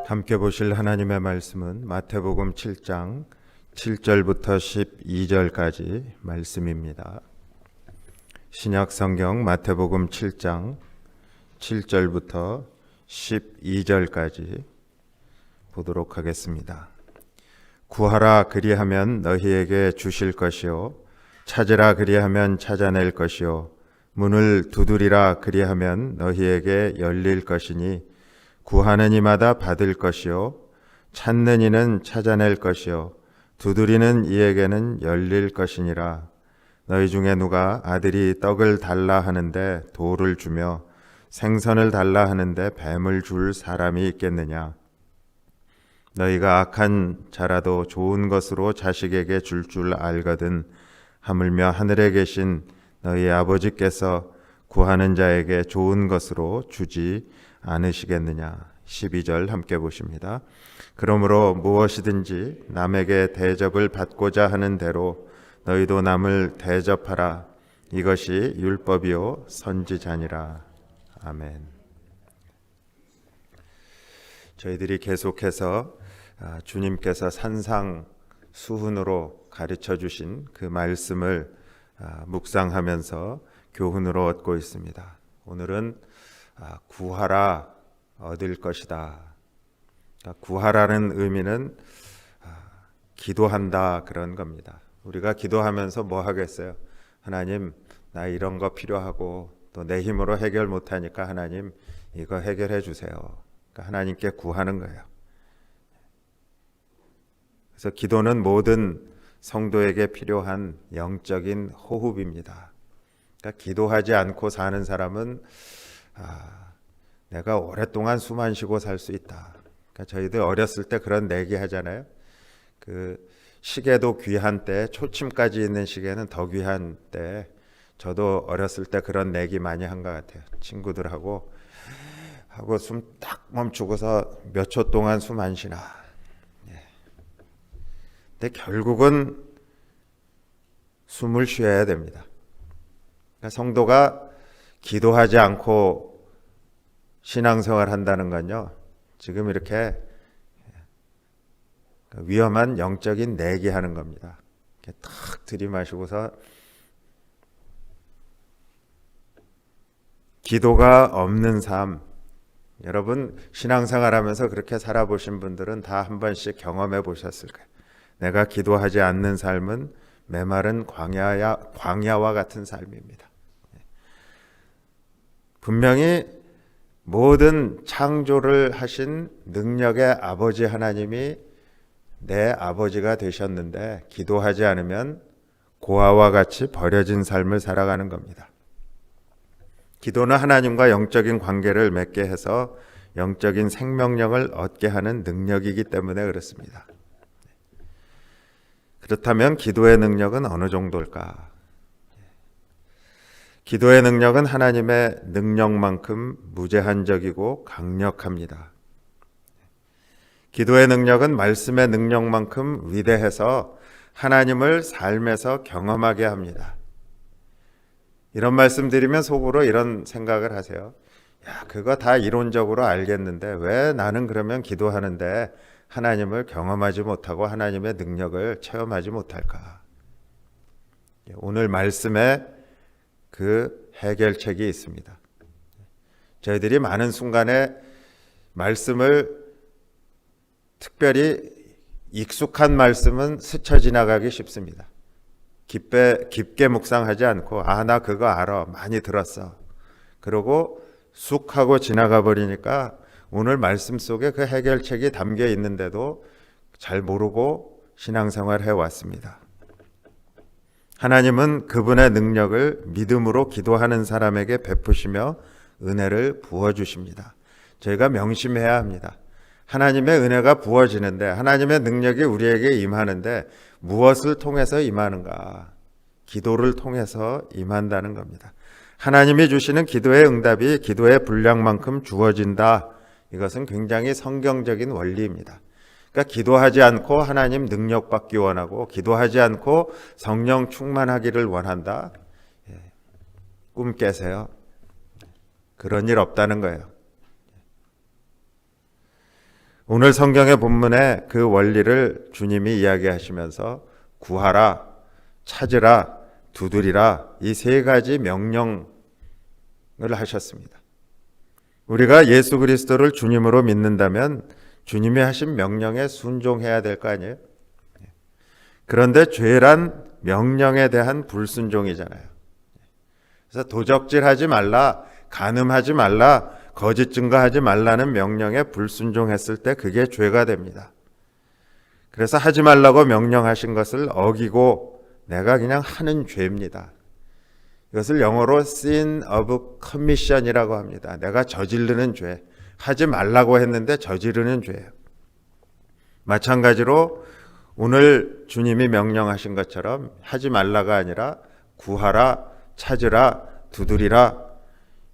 함께 보실 하나님의 말씀은 마태복음 7장 7절부터 12절까지 말씀입니다. 신약 성경 마태복음 7장 7절부터 12절까지 보도록 하겠습니다. 구하라 그리하면 너희에게 주실 것이요 찾으라 그리하면 찾아낼 것이요 문을 두드리라 그리하면 너희에게 열릴 것이니 구하는 이마다 받을 것이요 찾는 이는 찾아낼 것이요 두드리는 이에게는 열릴 것이니라. 너희 중에 누가 아들이 떡을 달라 하는데 돌을 주며 생선을 달라 하는데 뱀을 줄 사람이 있겠느냐? 너희가 악한 자라도 좋은 것으로 자식에게 줄 알거든 하물며 하늘에 계신 너희 아버지께서 구하는 자에게 좋은 것으로 주지 않으시겠느냐. 12절 함께 보십니다. 그러므로 무엇이든지 남에게 대접을 받고자 하는 대로 너희도 남을 대접하라. 이것이 율법이요 선지자니라. 아멘. 저희들이 계속해서 주님께서 산상수훈으로 가르쳐 주신 그 말씀을 묵상하면서 교훈으로 얻고 있습니다. 오늘은 구하라 얻을 것이다. 구하라는 의미는 기도한다 그런 겁니다. 우리가 기도하면서 뭐 하겠어요? 하나님 나 이런 거 필요하고 또 내 힘으로 해결 못하니까 하나님 이거 해결해 주세요. 그러니까 하나님께 구하는 거예요. 그래서 기도는 모든 성도에게 필요한 영적인 호흡입니다. 그러니까 기도하지 않고 사는 사람은 내가 오랫동안 숨 안 쉬고 살 수 있다. 그러니까 저희들 어렸을 때 그런 내기 하잖아요. 그 시계도 귀한 때, 초침까지 있는 시계는 더 귀한 때. 저도 어렸을 때 그런 내기 많이 한 것 같아요. 친구들하고 하고 숨 딱 멈추고서 몇 초 동안 숨 안 쉬나. 근데 결국은 숨을 쉬어야 됩니다. 그러니까 성도가 기도하지 않고 신앙생활 한다는 건요, 지금 이렇게 위험한 영적인 내기하는 겁니다. 이렇게 탁 들이마시고서 기도가 없는 삶, 여러분 신앙생활 하면서 그렇게 살아보신 분들은 다 한 번씩 경험해 보셨을 거예요. 내가 기도하지 않는 삶은 메마른 광야와 같은 삶입니다. 분명히 모든 창조를 하신 능력의 아버지 하나님이 내 아버지가 되셨는데 기도하지 않으면 고아와 같이 버려진 삶을 살아가는 겁니다. 기도는 하나님과 영적인 관계를 맺게 해서 영적인 생명력을 얻게 하는 능력이기 때문에 그렇습니다. 그렇다면 기도의 능력은 어느 정도일까? 기도의 능력은 하나님의 능력만큼 무제한적이고 강력합니다. 기도의 능력은 말씀의 능력만큼 위대해서 하나님을 삶에서 경험하게 합니다. 이런 말씀 드리면 속으로 이런 생각을 하세요. 야, 그거 다 이론적으로 알겠는데 왜 나는 그러면 기도하는데 하나님을 경험하지 못하고 하나님의 능력을 체험하지 못할까? 오늘 말씀에 그 해결책이 있습니다. 저희들이 많은 순간에 말씀을 특별히 익숙한 말씀은 스쳐 지나가기 쉽습니다. 깊게 묵상하지 않고 나 그거 알아. 많이 들었어. 그러고 쑥 하고 지나가 버리니까 오늘 말씀 속에 그 해결책이 담겨 있는데도 잘 모르고 신앙생활 해왔습니다. 하나님은 그분의 능력을 믿음으로 기도하는 사람에게 베푸시며 은혜를 부어주십니다. 저희가 명심해야 합니다. 하나님의 은혜가 부어지는데 하나님의 능력이 우리에게 임하는데 무엇을 통해서 임하는가? 기도를 통해서 임한다는 겁니다. 하나님이 주시는 기도의 응답이 기도의 분량만큼 주어진다. 이것은 굉장히 성경적인 원리입니다. 그러니까 기도하지 않고 하나님 능력 받기 원하고 기도하지 않고 성령 충만하기를 원한다. 꿈 깨세요. 그런 일 없다는 거예요. 오늘 성경의 본문에 그 원리를 주님이 이야기하시면서 구하라, 찾으라, 두드리라 이 세 가지 명령을 하셨습니다. 우리가 예수 그리스도를 주님으로 믿는다면 주님이 하신 명령에 순종해야 될 거 아니에요? 그런데 죄란 명령에 대한 불순종이잖아요. 그래서 도적질하지 말라, 간음하지 말라, 거짓 증거하지 말라는 명령에 불순종했을 때 그게 죄가 됩니다. 그래서 하지 말라고 명령하신 것을 어기고 내가 그냥 하는 죄입니다. 이것을 영어로 sin of commission이라고 합니다. 내가 저지르는 죄, 하지 말라고 했는데 저지르는 죄예요. 마찬가지로 오늘 주님이 명령하신 것처럼 하지 말라가 아니라 구하라, 찾으라, 두드리라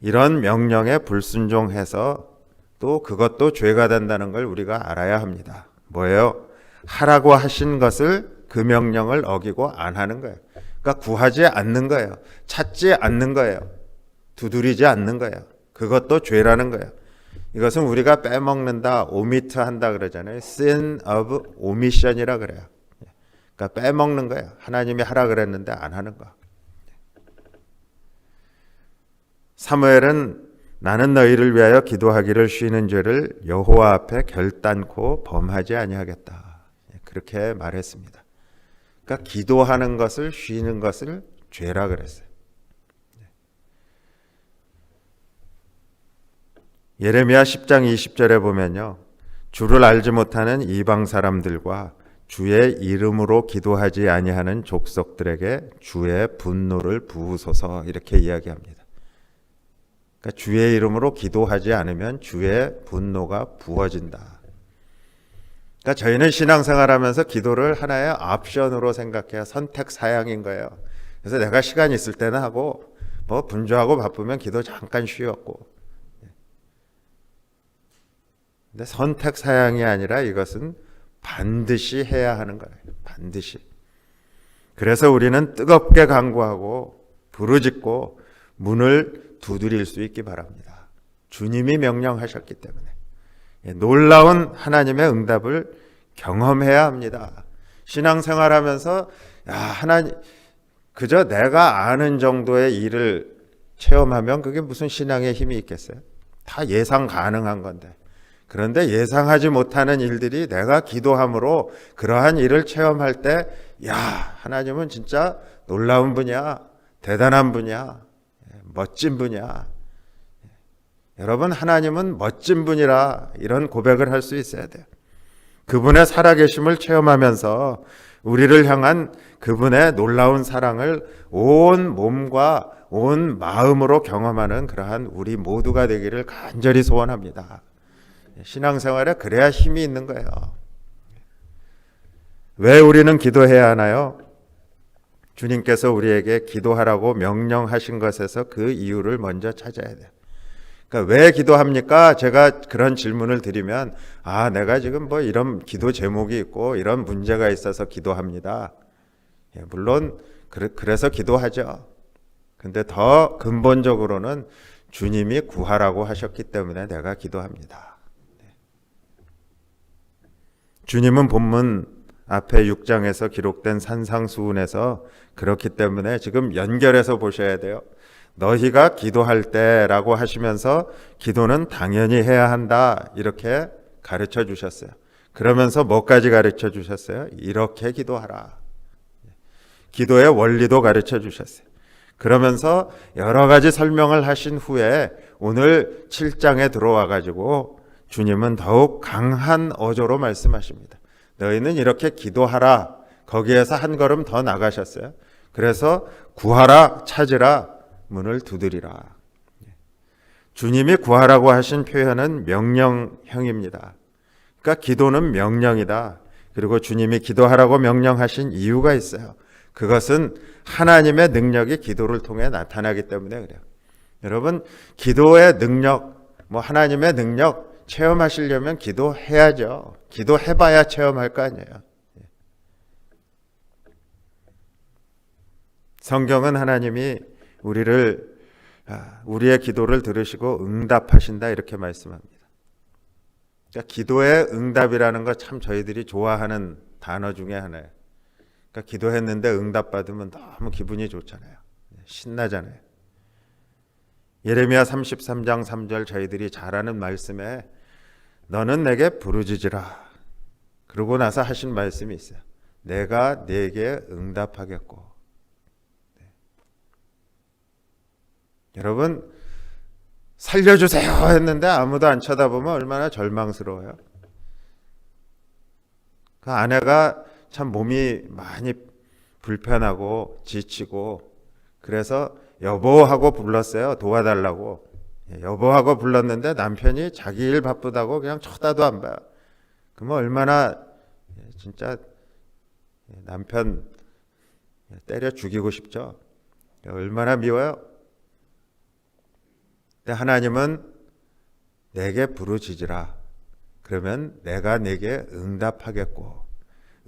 이런 명령에 불순종해서 또 그것도 죄가 된다는 걸 우리가 알아야 합니다. 뭐예요? 하라고 하신 것을 그 명령을 어기고 안 하는 거예요. 그러니까 구하지 않는 거예요. 찾지 않는 거예요. 두드리지 않는 거예요. 그것도 죄라는 거예요. 이것은 우리가 빼먹는다, 오미트 한다 그러잖아요. sin of omission이라 그래요. 그러니까 빼먹는 거예요. 하나님이 하라 그랬는데 안 하는 거. 사무엘은 나는 너희를 위하여 기도하기를 쉬는 죄를 여호와 앞에 결단코 범하지 아니하겠다. 그렇게 말했습니다. 그러니까 기도하는 것을 쉬는 것을 죄라 그랬어요. 예레미야 10장 20절에 보면요. 주를 알지 못하는 이방 사람들과 주의 이름으로 기도하지 아니하는 족속들에게 주의 분노를 부으소서 이렇게 이야기합니다. 그러니까 주의 이름으로 기도하지 않으면 주의 분노가 부어진다. 그러니까 저희는 신앙생활하면서 기도를 하나의 옵션으로 생각해야 선택 사양인 거예요. 그래서 내가 시간 있을 때는 하고 뭐 분주하고 바쁘면 기도 잠깐 쉬었고. 근데 선택 사양이 아니라 이것은 반드시 해야 하는 거예요. 반드시. 그래서 우리는 뜨겁게 간구하고 부르짖고 문을 두드릴 수 있기 바랍니다. 주님이 명령하셨기 때문에. 놀라운 하나님의 응답을 경험해야 합니다. 신앙생활하면서 하나님 그저 내가 아는 정도의 일을 체험하면 그게 무슨 신앙의 힘이 있겠어요? 다 예상 가능한 건데. 그런데 예상하지 못하는 일들이 내가 기도함으로 그러한 일을 체험할 때 하나님은 진짜 놀라운 분이야. 대단한 분이야. 멋진 분이야. 여러분 하나님은 멋진 분이라 이런 고백을 할 수 있어야 돼요. 그분의 살아계심을 체험하면서 우리를 향한 그분의 놀라운 사랑을 온 몸과 온 마음으로 경험하는 그러한 우리 모두가 되기를 간절히 소원합니다. 신앙생활에 그래야 힘이 있는 거예요. 왜 우리는 기도해야 하나요? 주님께서 우리에게 기도하라고 명령하신 것에서 그 이유를 먼저 찾아야 돼요. 그러니까 왜 기도합니까? 제가 그런 질문을 드리면 내가 지금 뭐 이런 기도 제목이 있고 이런 문제가 있어서 기도합니다. 물론 그래서 기도하죠. 근데 더 근본적으로는 주님이 구하라고 하셨기 때문에 내가 기도합니다. 주님은 본문 앞에 6장에서 기록된 산상수훈에서 그렇기 때문에 지금 연결해서 보셔야 돼요. 너희가 기도할 때라고 하시면서 기도는 당연히 해야 한다 이렇게 가르쳐 주셨어요. 그러면서 뭐까지 가르쳐 주셨어요? 이렇게 기도하라. 기도의 원리도 가르쳐 주셨어요. 그러면서 여러 가지 설명을 하신 후에 오늘 7장에 들어와 가지고 주님은 더욱 강한 어조로 말씀하십니다. 너희는 이렇게 기도하라. 거기에서 한 걸음 더 나가셨어요. 그래서 구하라, 찾으라, 문을 두드리라. 주님이 구하라고 하신 표현은 명령형입니다. 그러니까 기도는 명령이다. 그리고 주님이 기도하라고 명령하신 이유가 있어요. 그것은 하나님의 능력이 기도를 통해 나타나기 때문에 그래요. 여러분, 기도의 능력, 하나님의 능력 체험하시려면 기도해야죠. 기도해봐야 체험할 거 아니에요. 성경은 하나님이 우리의 기도를 들으시고 응답하신다 이렇게 말씀합니다. 그러니까 기도의 응답이라는 거 참 저희들이 좋아하는 단어 중에 하나예요. 그러니까 기도했는데 응답 받으면 너무 기분이 좋잖아요. 신나잖아요. 예레미야 33장 3절 저희들이 잘 아는 말씀에 너는 내게 부르짖으라. 그러고 나서 하신 말씀이 있어요. 내가 네게 응답하겠고. 네. 여러분 살려주세요 했는데 아무도 안 쳐다보면 얼마나 절망스러워요. 그 아내가 참 몸이 많이 불편하고 지치고 그래서 여보하고 불렀어요. 도와달라고. 여보하고 불렀는데 남편이 자기 일 바쁘다고 그냥 쳐다도 안 봐요. 그러면 얼마나 진짜 남편 때려 죽이고 싶죠. 얼마나 미워요. 근데 하나님은 내게 부르짖으라. 그러면 내가 내게 응답하겠고,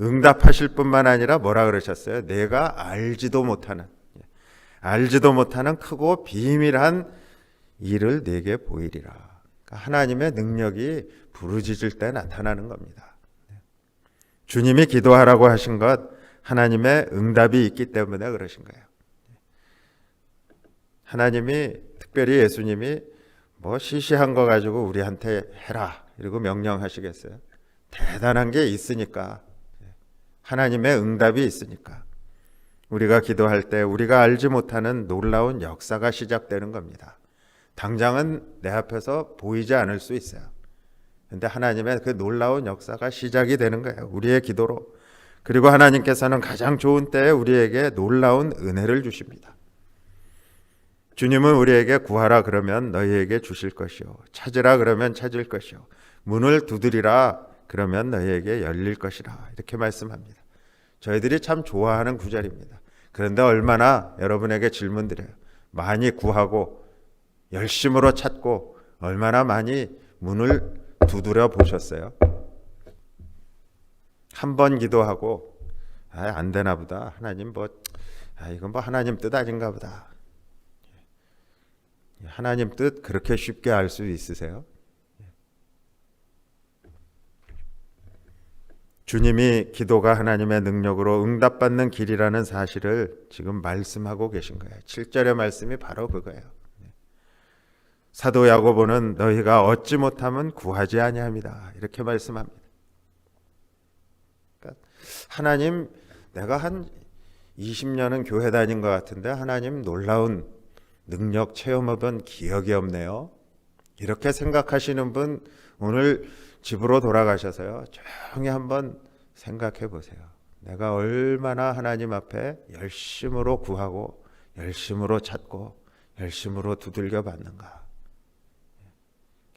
응답하실 뿐만 아니라 뭐라 그러셨어요? 내가 알지도 못하는 크고 비밀한 일을 내게 보이리라. 그러니까 하나님의 능력이 부르짖을 때 나타나는 겁니다. 주님이 기도하라고 하신 것 하나님의 응답이 있기 때문에 그러신 거예요. 하나님이 특별히 예수님이 뭐 시시한 거 가지고 우리한테 해라 이러고 명령하시겠어요? 대단한 게 있으니까, 하나님의 응답이 있으니까 우리가 기도할 때 우리가 알지 못하는 놀라운 역사가 시작되는 겁니다. 당장은 내 앞에서 보이지 않을 수 있어요. 그런데 하나님의 그 놀라운 역사가 시작이 되는 거예요. 우리의 기도로. 그리고 하나님께서는 가장 좋은 때에 우리에게 놀라운 은혜를 주십니다. 주님은 우리에게 구하라 그러면 너희에게 주실 것이요, 찾으라 그러면 찾을 것이요, 문을 두드리라 그러면 너희에게 열릴 것이라, 이렇게 말씀합니다. 저희들이 참 좋아하는 구절입니다. 그런데 얼마나 여러분에게 질문 드려요. 많이 구하고 열심으로 찾고 얼마나 많이 문을 두드려 보셨어요? 한 번 기도하고 안 되나 보다, 하나님 이건 하나님 뜻 아닌가 보다. 하나님 뜻 그렇게 쉽게 알 수 있으세요? 주님이 기도가 하나님의 능력으로 응답받는 길이라는 사실을 지금 말씀하고 계신 거예요. 7절의 말씀이 바로 그거예요. 사도 야고보는 너희가 얻지 못하면 구하지 아니함이다, 이렇게 말씀합니다. 그러니까 하나님, 내가 한 20년은 교회 다닌 것 같은데 하나님 놀라운 능력 체험해본 기억이 없네요. 이렇게 생각하시는 분 오늘 집으로 돌아가셔서요, 조용히 한번 생각해 보세요. 내가 얼마나 하나님 앞에 열심으로 구하고 열심으로 찾고 열심으로 두들겨 받는가.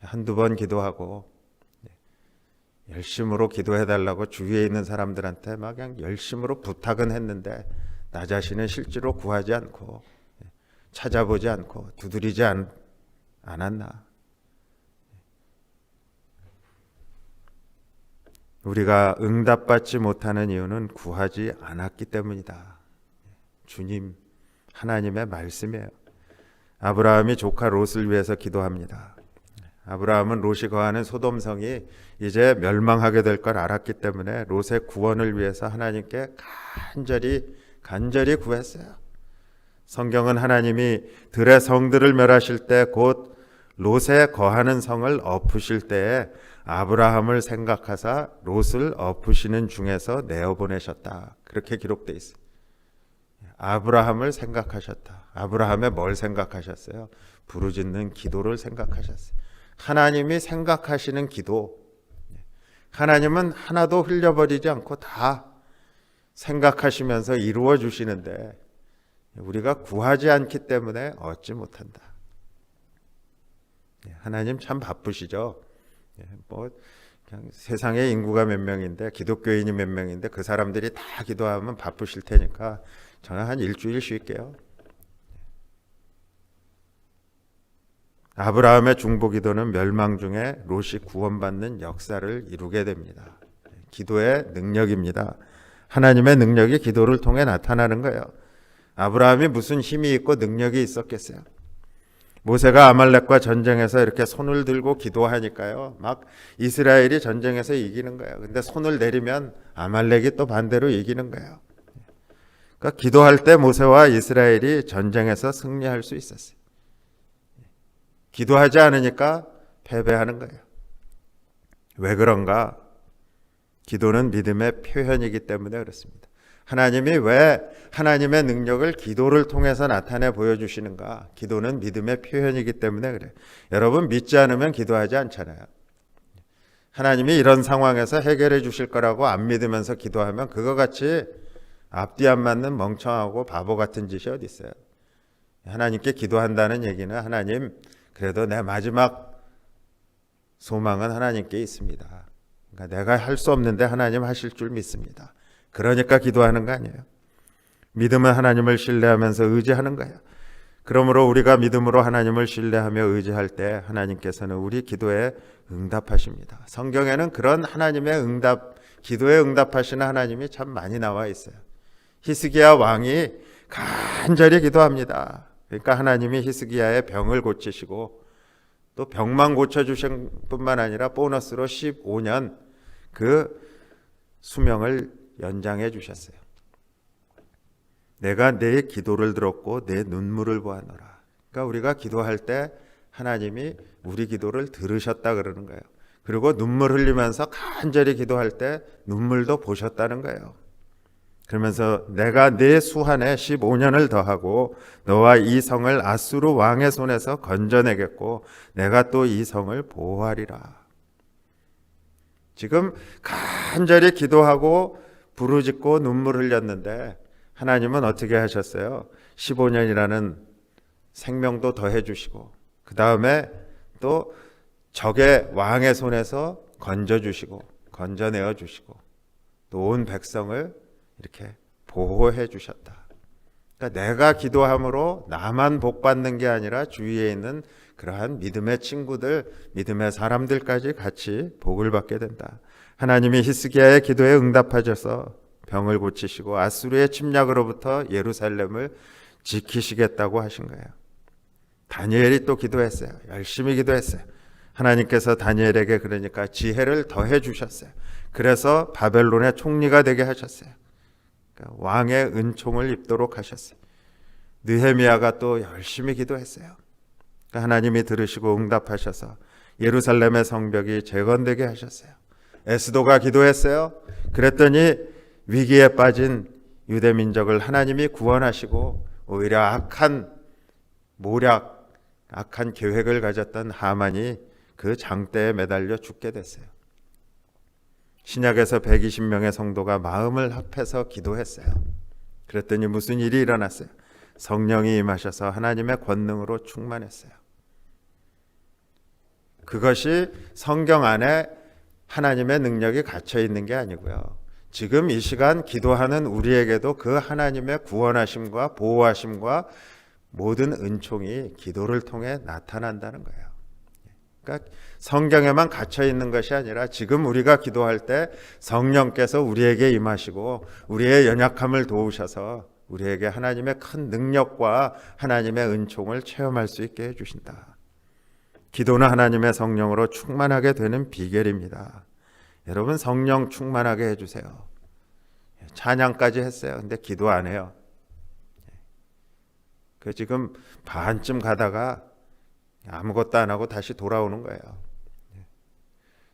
한두 번 기도하고 열심으로 기도해 달라고 주위에 있는 사람들한테 막 그냥 열심으로 부탁은 했는데 나 자신은 실제로 구하지 않고 찾아보지 않고 두드리지 않았나. 우리가 응답받지 못하는 이유는 구하지 않았기 때문이다. 주님, 하나님의 말씀이에요. 아브라함이 조카 롯을 위해서 기도합니다. 아브라함은 롯이 거하는 소돔성이 이제 멸망하게 될 걸 알았기 때문에 롯의 구원을 위해서 하나님께 간절히 구했어요. 성경은 하나님이 들의 성들을 멸하실 때 곧 롯에 거하는 성을 엎으실 때에 아브라함을 생각하사 롯을 엎으시는 중에서 내어보내셨다, 그렇게 기록되어 있어요. 아브라함을 생각하셨다. 아브라함의 뭘 생각하셨어요? 부르짖는 기도를 생각하셨어요. 하나님이 생각하시는 기도, 하나님은 하나도 흘려버리지 않고 다 생각하시면서 이루어 주시는데 우리가 구하지 않기 때문에 얻지 못한다. 하나님 참 바쁘시죠. 그냥 세상에 인구가 몇 명인데, 기독교인이 몇 명인데 그 사람들이 다 기도하면 바쁘실 테니까 저는 한 일주일 쉴게요. 아브라함의 중보기도는 멸망 중에 롯이 구원받는 역사를 이루게 됩니다. 기도의 능력입니다. 하나님의 능력이 기도를 통해 나타나는 거예요. 아브라함이 무슨 힘이 있고 능력이 있었겠어요? 모세가 아말렉과 전쟁에서 이렇게 손을 들고 기도하니까요, 막 이스라엘이 전쟁에서 이기는 거예요. 근데 손을 내리면 아말렉이 또 반대로 이기는 거예요. 그러니까 기도할 때 모세와 이스라엘이 전쟁에서 승리할 수 있었어요. 기도하지 않으니까 패배하는 거예요. 왜 그런가? 기도는 믿음의 표현이기 때문에 그렇습니다. 하나님이 왜 하나님의 능력을 기도를 통해서 나타내 보여주시는가? 기도는 믿음의 표현이기 때문에 그래요. 여러분, 믿지 않으면 기도하지 않잖아요. 하나님이 이런 상황에서 해결해 주실 거라고 안 믿으면서 기도하면 그거 같이 앞뒤 안 맞는 멍청하고 바보 같은 짓이 어디 있어요. 하나님께 기도한다는 얘기는 하나님, 그래도 내 마지막 소망은 하나님께 있습니다. 그러니까 내가 할 수 없는데 하나님 하실 줄 믿습니다. 그러니까 기도하는 거 아니에요. 믿음은 하나님을 신뢰하면서 의지하는 거예요. 그러므로 우리가 믿음으로 하나님을 신뢰하며 의지할 때 하나님께서는 우리 기도에 응답하십니다. 성경에는 그런 하나님의 응답, 기도에 응답하시는 하나님이 참 많이 나와 있어요. 히스기야 왕이 간절히 기도합니다. 그러니까 하나님이 히스기야의 병을 고치시고 또 병만 고쳐주신 뿐만 아니라 보너스로 15년 그 수명을 연장해 주셨어요. 내가 내 기도를 들었고 내 눈물을 보았노라. 그러니까 우리가 기도할 때 하나님이 우리 기도를 들으셨다 그러는 거예요. 그리고 눈물 흘리면서 간절히 기도할 때 눈물도 보셨다는 거예요. 그러면서 내가 내 수한에 15년을 더하고 너와 이 성을 아수르 왕의 손에서 건져내겠고 내가 또 이 성을 보호하리라. 지금 간절히 기도하고 부르짖고 눈물 흘렸는데 하나님은 어떻게 하셨어요? 15년이라는 생명도 더해 주시고 그 다음에 또 적의 왕의 손에서 건져주시고 건져내어 주시고 또 온 백성을 이렇게 보호해 주셨다. 그러니까 내가 기도함으로 나만 복 받는 게 아니라 주위에 있는 그러한 믿음의 친구들, 믿음의 사람들까지 같이 복을 받게 된다. 하나님이 히스기야의 기도에 응답하셔서 병을 고치시고 아수르의 침략으로부터 예루살렘을 지키시겠다고 하신 거예요. 다니엘이 또 기도했어요. 열심히 기도했어요. 하나님께서 다니엘에게 그러니까 지혜를 더해 주셨어요. 그래서 바벨론의 총리가 되게 하셨어요. 그러니까 왕의 은총을 입도록 하셨어요. 느헤미야가 또 열심히 기도했어요. 그러니까 하나님이 들으시고 응답하셔서 예루살렘의 성벽이 재건되게 하셨어요. 에스도가 기도했어요. 그랬더니 위기에 빠진 유대 민족을 하나님이 구원하시고 오히려 악한 모략, 악한 계획을 가졌던 하만이 그 장대에 매달려 죽게 됐어요. 신약에서 120명의 성도가 마음을 합해서 기도했어요. 그랬더니 무슨 일이 일어났어요? 성령이 임하셔서 하나님의 권능으로 충만했어요. 그것이 성경 안에 하나님의 능력이 갇혀 있는 게 아니고요. 지금 이 시간 기도하는 우리에게도 그 하나님의 구원하심과 보호하심과 모든 은총이 기도를 통해 나타난다는 거예요. 그러니까 성경에만 갇혀 있는 것이 아니라 지금 우리가 기도할 때 성령께서 우리에게 임하시고 우리의 연약함을 도우셔서 우리에게 하나님의 큰 능력과 하나님의 은총을 체험할 수 있게 해주신다. 기도는 하나님의 성령으로 충만하게 되는 비결입니다. 여러분, 성령 충만하게 해주세요. 찬양까지 했어요. 근데 기도 안 해요. 그 지금 반쯤 가다가 아무것도 안 하고 다시 돌아오는 거예요.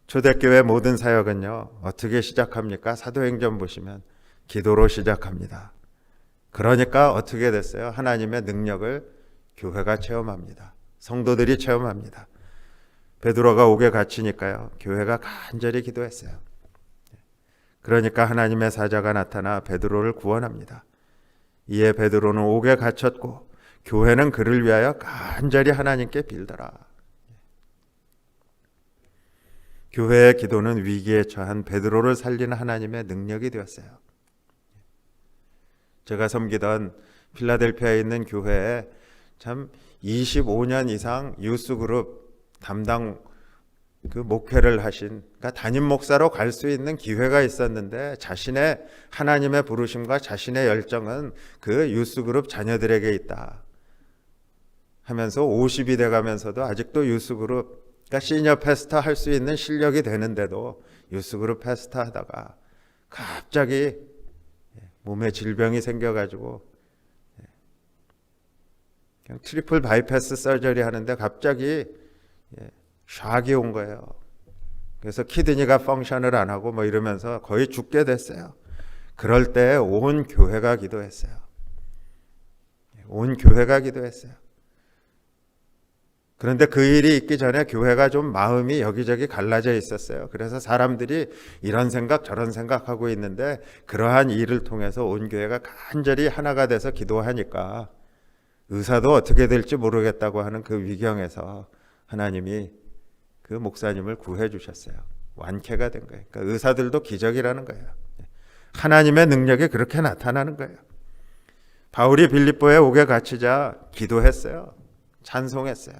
초대교회 모든 사역은요, 어떻게 시작합니까? 사도행전 보시면 기도로 시작합니다. 그러니까 어떻게 됐어요? 하나님의 능력을 교회가 체험합니다. 성도들이 체험합니다. 베드로가 옥에 갇히니까요, 교회가 간절히 기도했어요. 그러니까 하나님의 사자가 나타나 베드로를 구원합니다. 이에 베드로는 옥에 갇혔고 교회는 그를 위하여 간절히 하나님께 빌더라. 교회의 기도는 위기에 처한 베드로를 살리는 하나님의 능력이 되었어요. 제가 섬기던 필라델피아에 있는 교회에 참 25년 이상 유스그룹 담당 그 목회를 하신, 그러니까 담임 목사로 갈 수 있는 기회가 있었는데 자신의 하나님의 부르심과 자신의 열정은 그 유스그룹 자녀들에게 있다. 하면서 50이 돼가면서도 아직도 유스그룹, 그러니까 시니어 패스터 할 수 있는 실력이 되는데도 유스그룹 패스터 하다가 갑자기 몸에 질병이 생겨가지고 그냥 트리플 바이패스 서저리 하는데 갑자기 샥이 온 거예요. 그래서 키드니가 펑션을 안 하고 뭐 이러면서 거의 죽게 됐어요. 그럴 때 온 교회가 기도했어요. 온 교회가 기도했어요. 그런데 그 일이 있기 전에 교회가 좀 마음이 여기저기 갈라져 있었어요. 그래서 사람들이 이런 생각 저런 생각하고 있는데 그러한 일을 통해서 온 교회가 간절히 하나가 돼서 기도하니까 의사도 어떻게 될지 모르겠다고 하는 그 위경에서 하나님이 그 목사님을 구해 주셨어요. 완쾌가 된 거예요. 그러니까 의사들도 기적이라는 거예요. 하나님의 능력이 그렇게 나타나는 거예요. 바울이 빌립보에 옥에 갇히자 기도했어요. 찬송했어요.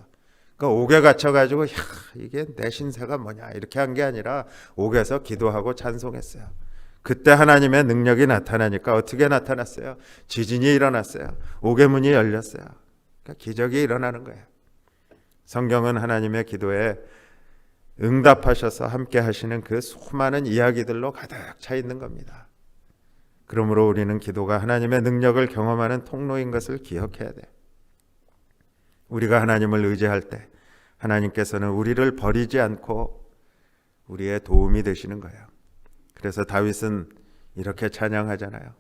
그러니까 옥에 갇혀가지고 이게 내 신세가 뭐냐 이렇게 한 게 아니라 옥에서 기도하고 찬송했어요. 그때 하나님의 능력이 나타나니까 어떻게 나타났어요? 지진이 일어났어요. 옥의 문이 열렸어요. 그러니까 기적이 일어나는 거예요. 성경은 하나님의 기도에 응답하셔서 함께 하시는 그 수많은 이야기들로 가득 차 있는 겁니다. 그러므로 우리는 기도가 하나님의 능력을 경험하는 통로인 것을 기억해야 돼. 우리가 하나님을 의지할 때 하나님께서는 우리를 버리지 않고 우리의 도움이 되시는 거예요. 그래서 다윗은 이렇게 찬양하잖아요.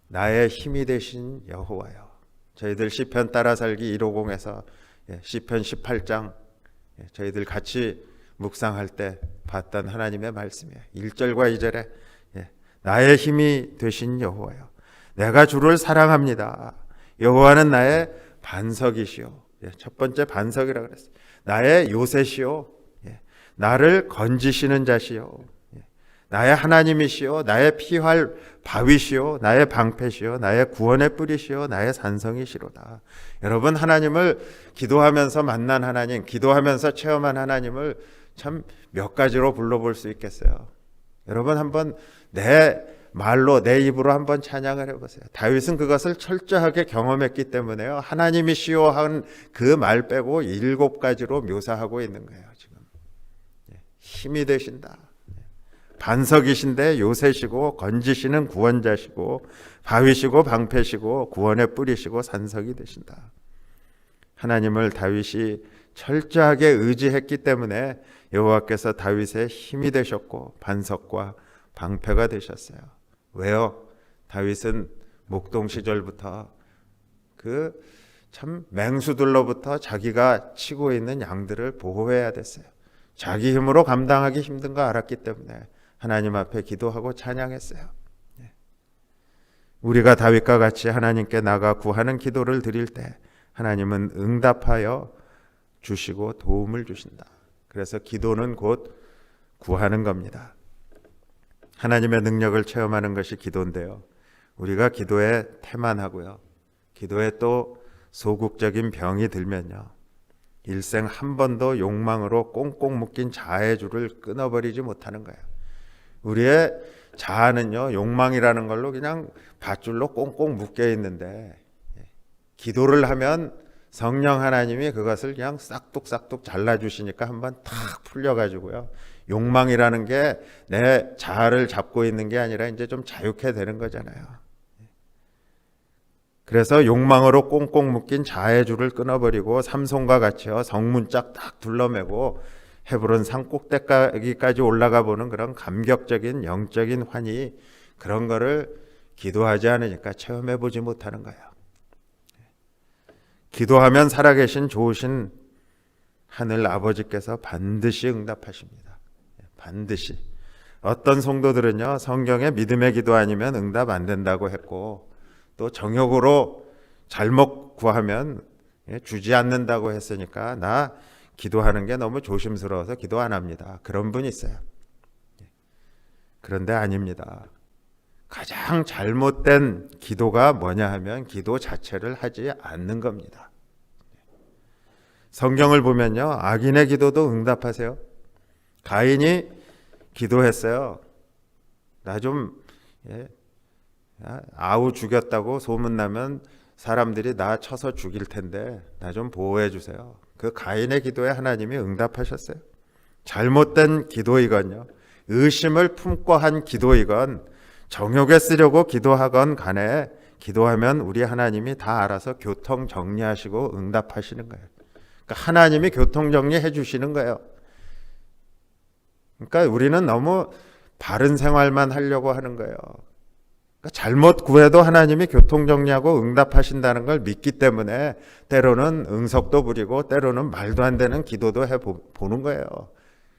나의 힘이 되신 여호와여. 저희들 시편 따라 살기 150에서 시편 18장 저희들 같이 묵상할 때 봤던 하나님의 말씀이에요. 1절과 2절에 나의 힘이 되신 여호와여. 내가 주를 사랑합니다. 여호와는 나의 반석이시오. 첫 번째 반석이라 그랬어요. 나의 요새시오. 나를 건지시는 자시오. 나의 하나님이시오. 나의 피할 바위시오. 나의 방패시오. 나의 구원의 뿌리시오. 나의 산성이시로다. 여러분, 하나님을 기도하면서 만난 하나님, 기도하면서 체험한 하나님을 참 몇 가지로 불러볼 수 있겠어요. 여러분, 한번 내 말로 내 입으로 한번 찬양을 해보세요. 다윗은 그것을 철저하게 경험했기 때문에요. 하나님이시오 한 그 말 빼고 7가지로 묘사하고 있는 거예요. 지금 힘이 되신다. 반석이신데 요새시고 건지시는 구원자시고 바위시고 방패시고 구원의 뿌리시고 산석이 되신다. 하나님을 다윗이 철저하게 의지했기 때문에 여호와께서 다윗의 힘이 되셨고 반석과 방패가 되셨어요. 왜요? 다윗은 목동 시절부터 그 참 맹수들로부터 자기가 치고 있는 양들을 보호해야 됐어요. 자기 힘으로 감당하기 힘든 거 알았기 때문에 하나님 앞에 기도하고 찬양했어요. 우리가 다윗과 같이 하나님께 나가 구하는 기도를 드릴 때 하나님은 응답하여 주시고 도움을 주신다. 그래서 기도는 곧 구하는 겁니다. 하나님의 능력을 체험하는 것이 기도인데요. 우리가 기도에 태만하고요. 기도에 또 소극적인 병이 들면요. 일생 한 번도 욕망으로 꽁꽁 묶인 자아의 줄을 끊어버리지 못하는 거예요. 우리의 자아는요, 욕망이라는 걸로 그냥 밧줄로 꽁꽁 묶여 있는데 기도를 하면 성령 하나님이 그것을 그냥 싹둑싹둑 잘라주시니까 한번 탁 풀려가지고요. 욕망이라는 게 내 자아를 잡고 있는 게 아니라 이제 좀 자유케 되는 거잖아요. 그래서 욕망으로 꽁꽁 묶인 자아의 줄을 끊어버리고 삼손과 같이요 성문짝 딱 둘러매고 헤브론 산 꼭대기까지 올라가 보는 그런 감격적인 영적인 환희, 그런 거를 기도하지 않으니까 체험해 보지 못하는 거예요. 기도하면 살아계신 좋으신 하늘 아버지께서 반드시 응답하십니다. 반드시. 어떤 성도들은요, 성경에 믿음의 기도 아니면 응답 안 된다고 했고, 또 정욕으로 잘못 구하면 주지 않는다고 했으니까 나 기도하는 게 너무 조심스러워서 기도 안 합니다. 그런 분이 있어요. 그런데 아닙니다. 가장 잘못된 기도가 뭐냐 하면 기도 자체를 하지 않는 겁니다. 성경을 보면요, 악인의 기도도 응답하세요. 가인이 기도했어요. 나 좀 아우 죽였다고 소문나면 사람들이 나 쳐서 죽일 텐데 나 좀 보호해 주세요. 그 가인의 기도에 하나님이 응답하셨어요. 잘못된 기도이건요, 의심을 품고 한 기도이건, 정욕에 쓰려고 기도하건 간에 기도하면 우리 하나님이 다 알아서 교통 정리하시고 응답하시는 거예요. 그러니까 하나님이 교통 정리해 주시는 거예요. 그러니까 우리는 너무 바른 생활만 하려고 하는 거예요. 그러니까 잘못 구해도 하나님이 교통 정리하고 응답하신다는 걸 믿기 때문에 때로는 응석도 부리고 때로는 말도 안 되는 기도도 해보는 거예요.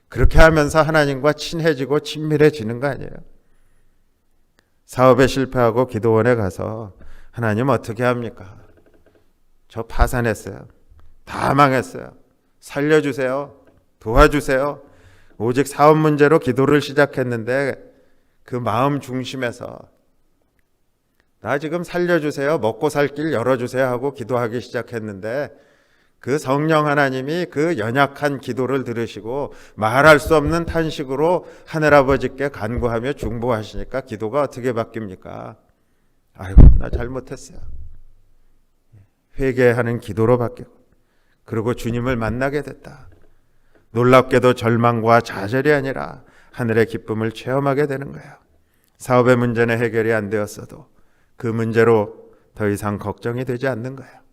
그렇게 하면서 하나님과 친해지고 친밀해지는 거 아니에요. 사업에 실패하고 기도원에 가서 하나님 어떻게 합니까? 저 파산했어요. 다 망했어요. 살려주세요. 도와주세요. 오직 사업 문제로 기도를 시작했는데 그 마음 중심에서 나 지금 살려주세요. 먹고 살 길 열어주세요 하고 기도하기 시작했는데 그 성령 하나님이 그 연약한 기도를 들으시고 말할 수 없는 탄식으로 하늘아버지께 간구하며 중보하시니까 기도가 어떻게 바뀝니까? 아이고, 나 잘못했어요. 회개하는 기도로 바뀌고, 그리고 주님을 만나게 됐다. 놀랍게도 절망과 좌절이 아니라 하늘의 기쁨을 체험하게 되는 거예요. 사업의 문제는 해결이 안 되었어도 그 문제로 더 이상 걱정이 되지 않는 거예요.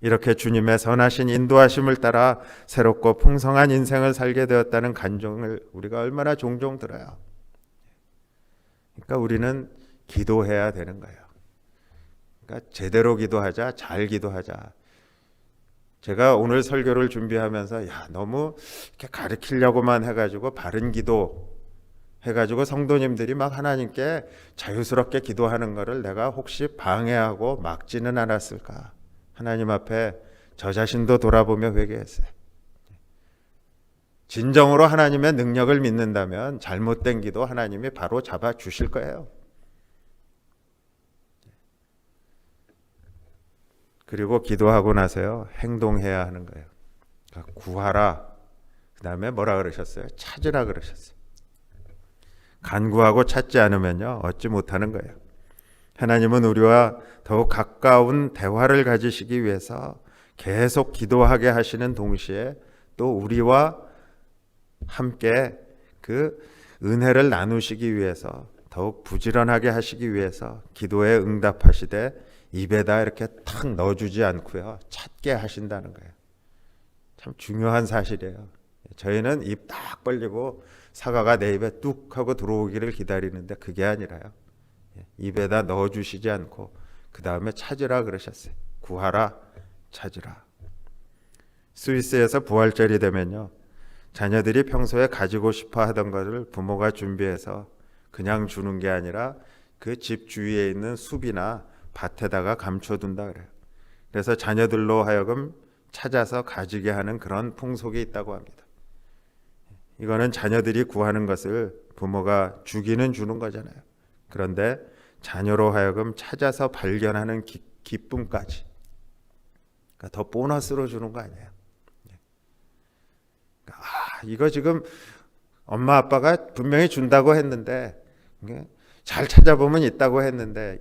이렇게 주님의 선하신 인도하심을 따라 새롭고 풍성한 인생을 살게 되었다는 간증을 우리가 얼마나 종종 들어요. 그러니까 우리는 기도해야 되는 거예요. 그러니까 제대로 기도하자, 잘 기도하자. 제가 오늘 설교를 준비하면서 너무 이렇게 가르치려고만 해가지고 바른 기도 해가지고 성도님들이 막 하나님께 자유스럽게 기도하는 것을 내가 혹시 방해하고 막지는 않았을까? 하나님 앞에 저 자신도 돌아보며 회개했어요. 진정으로 하나님의 능력을 믿는다면 잘못된 기도 하나님이 바로 잡아 주실 거예요. 그리고 기도하고 나서요, 행동해야 하는 거예요. 그러니까 구하라. 그 다음에 뭐라 그러셨어요? 찾으라 그러셨어요. 간구하고 찾지 않으면요, 얻지 못하는 거예요. 하나님은 우리와 더욱 가까운 대화를 가지시기 위해서 계속 기도하게 하시는 동시에 또 우리와 함께 그 은혜를 나누시기 위해서 더욱 부지런하게 하시기 위해서 기도에 응답하시되 입에다 이렇게 탁 넣어주지 않고요, 찾게 하신다는 거예요. 참 중요한 사실이에요. 저희는 입 딱 벌리고 사과가 내 입에 뚝 하고 들어오기를 기다리는데 그게 아니라요, 입에다 넣어주시지 않고 그 다음에 찾으라 그러셨어요. 구하라, 찾으라. 스위스에서 부활절이 되면요, 자녀들이 평소에 가지고 싶어 하던 것을 부모가 준비해서 그냥 주는 게 아니라 그 집 주위에 있는 숲이나 밭에다가 감춰둔다 그래요. 그래서 자녀들로 하여금 찾아서 가지게 하는 그런 풍속이 있다고 합니다. 이거는 자녀들이 구하는 것을 부모가 주기는 주는 거잖아요. 그런데 자녀로 하여금 찾아서 발견하는 기쁨까지, 그러니까 더 보너스로 주는 거 아니에요. 이거 지금 엄마 아빠가 분명히 준다고 했는데, 잘 찾아보면 있다고 했는데,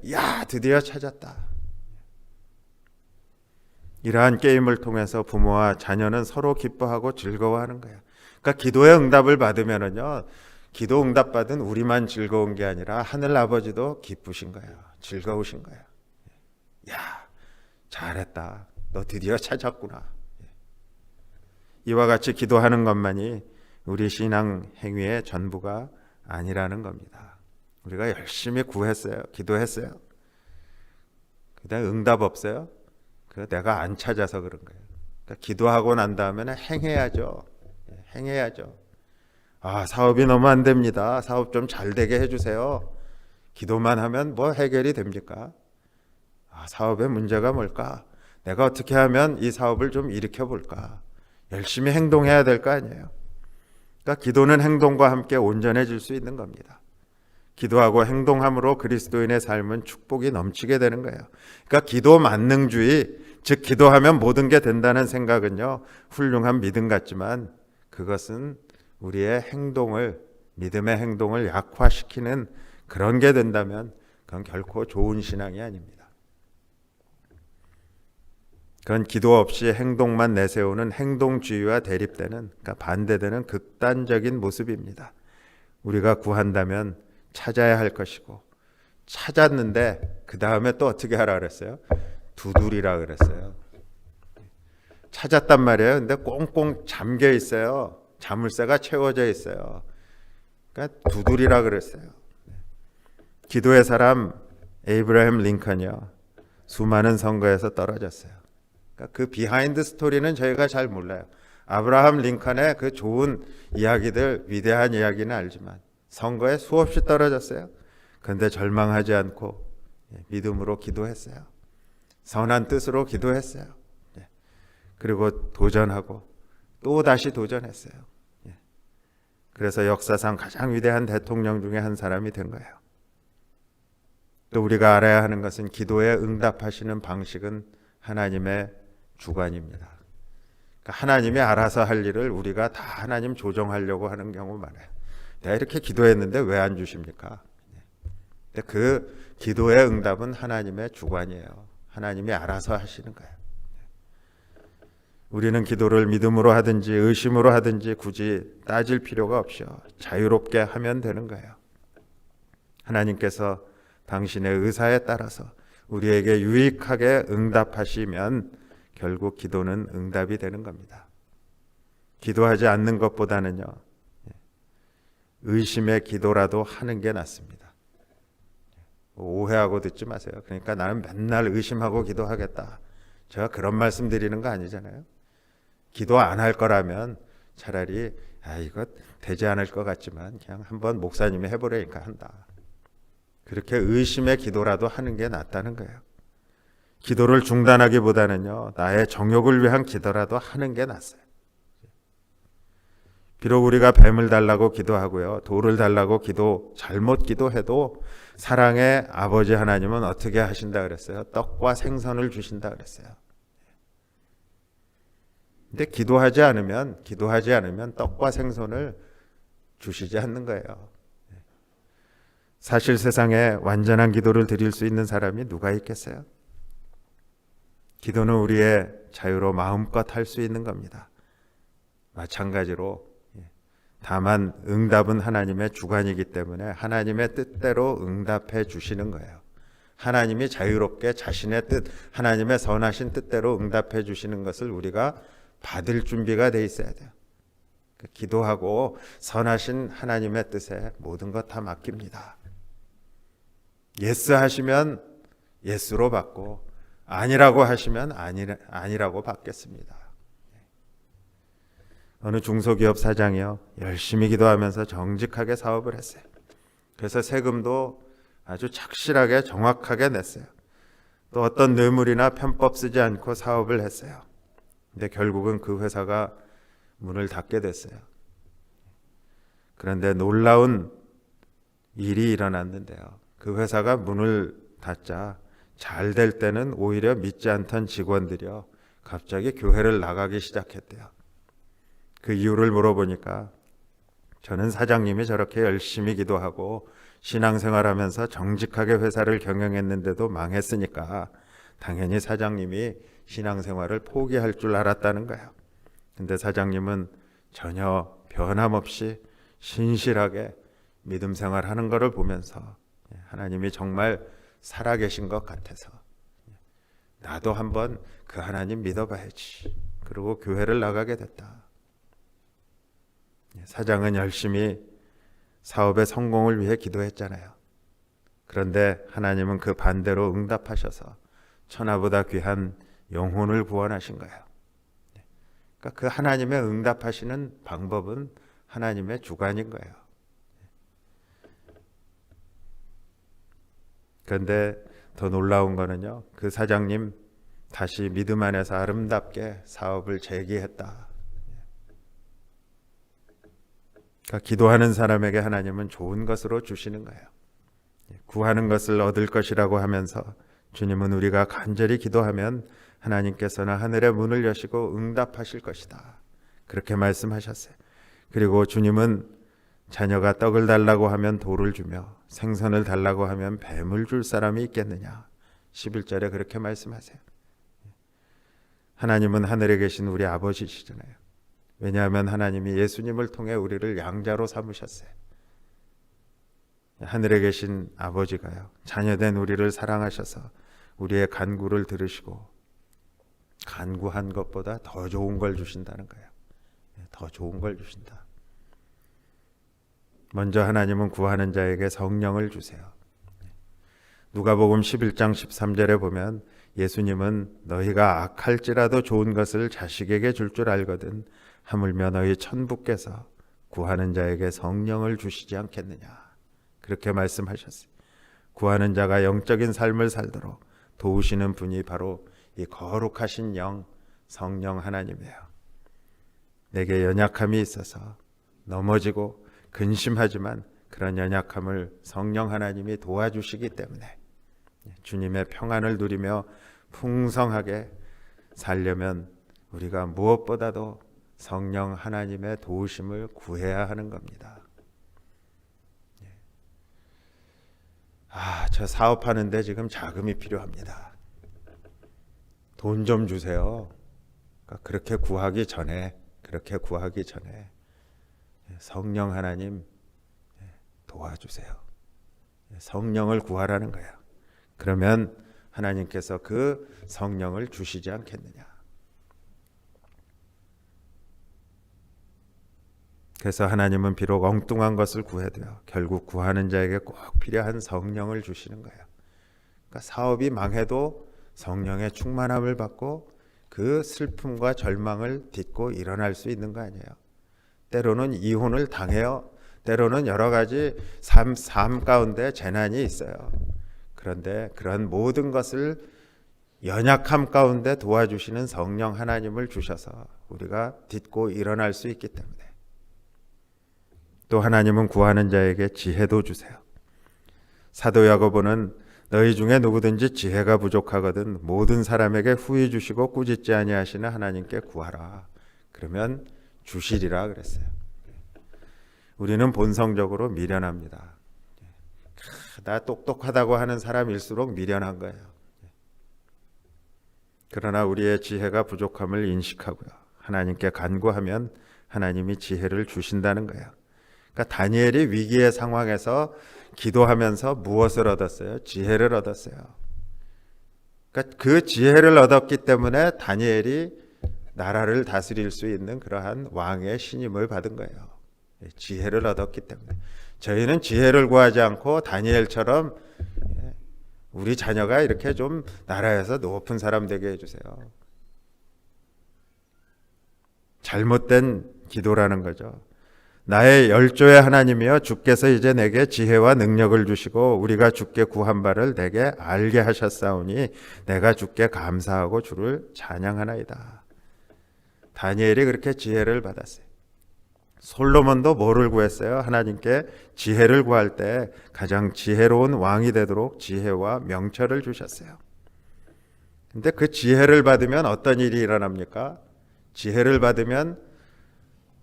드디어 찾았다. 이러한 게임을 통해서 부모와 자녀는 서로 기뻐하고 즐거워하는 거예요. 그러니까 기도의 응답을 받으면은요, 기도 응답 받은 우리만 즐거운 게 아니라 하늘 아버지도 기쁘신 거예요. 즐거우신 거예요. 잘했다. 너 드디어 찾았구나. 이와 같이 기도하는 것만이 우리 신앙 행위의 전부가 아니라는 겁니다. 우리가 열심히 구했어요. 기도했어요. 그다음에 응답 없어요. 그래서 내가 안 찾아서 그런 거예요. 그러니까 기도하고 난 다음에는 행해야죠. 행해야죠. 사업이 너무 안 됩니다. 사업 좀 잘 되게 해주세요. 기도만 하면 뭐 해결이 됩니까? 사업의 문제가 뭘까? 내가 어떻게 하면 이 사업을 좀 일으켜 볼까? 열심히 행동해야 될 거 아니에요. 그러니까 기도는 행동과 함께 온전해질 수 있는 겁니다. 기도하고 행동함으로 그리스도인의 삶은 축복이 넘치게 되는 거예요. 그러니까 기도 만능주의, 즉 기도하면 모든 게 된다는 생각은요, 훌륭한 믿음 같지만 그것은 우리의 행동을, 믿음의 행동을 약화시키는 그런 게 된다면 그건 결코 좋은 신앙이 아닙니다. 그건 기도 없이 행동만 내세우는 행동주의와 대립되는, 그러니까 반대되는 극단적인 모습입니다. 우리가 구한다면 찾아야 할 것이고, 찾았는데 그 다음에 또 어떻게 하라 그랬어요? 두드리라 그랬어요. 찾았단 말이에요. 근데 꽁꽁 잠겨 있어요. 자물쇠가 채워져 있어요. 그러니까 두드리라 그랬어요. 기도의 사람 에이브라임 링컨이요, 수많은 선거에서 떨어졌어요. 그러니까 그 비하인드 스토리는 저희가 잘 몰라요. 아브라함 링컨의 그 좋은 이야기들, 위대한 이야기는 알지만 선거에 수없이 떨어졌어요. 그런데 절망하지 않고 믿음으로 기도했어요. 선한 뜻으로 기도했어요. 그리고 도전하고 또 다시 도전했어요. 그래서 역사상 가장 위대한 대통령 중에 한 사람이 된 거예요. 또 우리가 알아야 하는 것은 기도에 응답하시는 방식은 하나님의 주관입니다. 그러니까 하나님이 알아서 할 일을 우리가 다 하나님 조정하려고 하는 경우 많아요. 내가 이렇게 기도했는데 왜 안 주십니까? 근데 그 기도의 응답은 하나님의 주관이에요. 하나님이 알아서 하시는 거예요. 우리는 기도를 믿음으로 하든지 의심으로 하든지 굳이 따질 필요가 없죠. 자유롭게 하면 되는 거예요. 하나님께서 당신의 의사에 따라서 우리에게 유익하게 응답하시면 결국 기도는 응답이 되는 겁니다. 기도하지 않는 것보다는요, 의심의 기도라도 하는 게 낫습니다. 오해하고 듣지 마세요. 그러니까 나는 맨날 의심하고 기도하겠다, 제가 그런 말씀 드리는 거 아니잖아요. 기도 안 할 거라면 차라리 이거 되지 않을 것 같지만 그냥 한번 목사님이 해보려니까 한다, 그렇게 의심의 기도라도 하는 게 낫다는 거예요. 기도를 중단하기보다는요, 나의 정욕을 위한 기도라도 하는 게 낫어요. 비록 우리가 뱀을 달라고 기도하고요, 돌을 달라고 잘못 기도해도 사랑의 아버지 하나님은 어떻게 하신다 그랬어요? 떡과 생선을 주신다 그랬어요. 근데 기도하지 않으면 떡과 생선을 주시지 않는 거예요. 사실 세상에 완전한 기도를 드릴 수 있는 사람이 누가 있겠어요? 기도는 우리의 자유로 마음껏 할 수 있는 겁니다. 마찬가지로 다만 응답은 하나님의 주관이기 때문에 하나님의 뜻대로 응답해 주시는 거예요. 하나님이 자유롭게 자신의 뜻, 하나님의 선하신 뜻대로 응답해 주시는 것을 우리가 받을 준비가 돼 있어야 돼요. 기도하고 선하신 하나님의 뜻에 모든 것 다 맡깁니다. 예스 하시면 예스로 받고, 아니라고 하시면 아니라고 받겠습니다. 어느 중소기업 사장이요, 열심히 기도하면서 정직하게 사업을 했어요. 그래서 세금도 아주 착실하게 정확하게 냈어요. 또 어떤 뇌물이나 편법 쓰지 않고 사업을 했어요. 근데 결국은 그 회사가 문을 닫게 됐어요. 그런데 놀라운 일이 일어났는데요, 그 회사가 문을 닫자 잘 될 때는 오히려 믿지 않던 직원들이요, 갑자기 교회를 나가기 시작했대요. 그 이유를 물어보니까 저는 사장님이 저렇게 열심히 기도하고 신앙생활하면서 정직하게 회사를 경영했는데도 망했으니까 당연히 사장님이 신앙생활을 포기할 줄 알았다는 거예요. 근데 사장님은 전혀 변함없이 신실하게 믿음 생활하는 것을 보면서 하나님이 정말 살아계신 것 같아서 나도 한번 그 하나님 믿어봐야지, 그리고 교회를 나가게 됐다. 사장은 열심히 사업의 성공을 위해 기도했잖아요. 그런데 하나님은 그 반대로 응답하셔서 천하보다 귀한 영혼을 구원하신 거예요. 그러니까 그 하나님의 응답하시는 방법은 하나님의 주관인 거예요. 그런데 더 놀라운 거는요, 그 사장님 다시 믿음 안에서 아름답게 사업을 재기했다. 그러니까 기도하는 사람에게 하나님은 좋은 것으로 주시는 거예요. 구하는 것을 얻을 것이라고 하면서 주님은 우리가 간절히 기도하면 하나님께서는 하늘의 문을 여시고 응답하실 것이다, 그렇게 말씀하셨어요. 그리고 주님은 자녀가 떡을 달라고 하면 돌을 주며 생선을 달라고 하면 뱀을 줄 사람이 있겠느냐, 11절에 그렇게 말씀하세요. 하나님은 하늘에 계신 우리 아버지시잖아요. 왜냐하면 하나님이 예수님을 통해 우리를 양자로 삼으셨어요. 하늘에 계신 아버지가요, 자녀된 우리를 사랑하셔서 우리의 간구를 들으시고 간구한 것보다 더 좋은 걸 주신다는 거예요. 더 좋은 걸 주신다. 먼저 하나님은 구하는 자에게 성령을 주세요. 누가복음 11장 13절에 보면 예수님은 너희가 악할지라도 좋은 것을 자식에게 줄 줄 알거든 하물며 너희 천부께서 구하는 자에게 성령을 주시지 않겠느냐, 그렇게 말씀하셨어요. 구하는 자가 영적인 삶을 살도록 도우시는 분이 바로 이 거룩하신 영, 성령 하나님이에요. 내게 연약함이 있어서 넘어지고 근심하지만 그런 연약함을 성령 하나님이 도와주시기 때문에 주님의 평안을 누리며 풍성하게 살려면 우리가 무엇보다도 성령 하나님의 도우심을 구해야 하는 겁니다. 저 사업하는데 지금 자금이 필요합니다. 돈 좀 주세요. 그렇게 구하기 전에 성령 하나님 도와주세요. 성령을 구하라는 거예요. 그러면 하나님께서 그 성령을 주시지 않겠느냐. 그래서 하나님은 비록 엉뚱한 것을 구해도요, 결국 구하는 자에게 꼭 필요한 성령을 주시는 거예요. 그러니까 사업이 망해도 성령의 충만함을 받고 그 슬픔과 절망을 딛고 일어날 수 있는 거 아니에요. 때로는 이혼을 당해요. 때로는 여러 가지 삶 가운데 재난이 있어요. 그런데 그런 모든 것을 연약함 가운데 도와주시는 성령 하나님을 주셔서 우리가 딛고 일어날 수 있기 때문에, 또 하나님은 구하는 자에게 지혜도 주세요. 사도 야고보는 너희 중에 누구든지 지혜가 부족하거든 모든 사람에게 후히 주시고 꾸짖지 아니하시는 하나님께 구하라. 그러면 주시리라 그랬어요. 우리는 본성적으로 미련합니다. 나 똑똑하다고 하는 사람일수록 미련한 거예요. 그러나 우리의 지혜가 부족함을 인식하고요, 하나님께 간구하면 하나님이 지혜를 주신다는 거예요. 그러니까 다니엘이 위기의 상황에서 기도하면서 무엇을 얻었어요? 지혜를 얻었어요. 그러니까 그 지혜를 얻었기 때문에 다니엘이 나라를 다스릴 수 있는 그러한 왕의 신임을 받은 거예요. 지혜를 얻었기 때문에. 저희는 지혜를 구하지 않고 다니엘처럼 우리 자녀가 이렇게 좀 나라에서 높은 사람 되게 해주세요. 잘못된 기도라는 거죠. 나의 열조의 하나님이여, 주께서 이제 내게 지혜와 능력을 주시고 우리가 주께 구한 바를 내게 알게 하셨사오니 내가 주께 감사하고 주를 찬양하나이다. 다니엘이 그렇게 지혜를 받았어요. 솔로몬도 뭐를 구했어요? 하나님께 지혜를 구할 때 가장 지혜로운 왕이 되도록 지혜와 명철을 주셨어요. 근데 그 지혜를 받으면 어떤 일이 일어납니까? 지혜를 받으면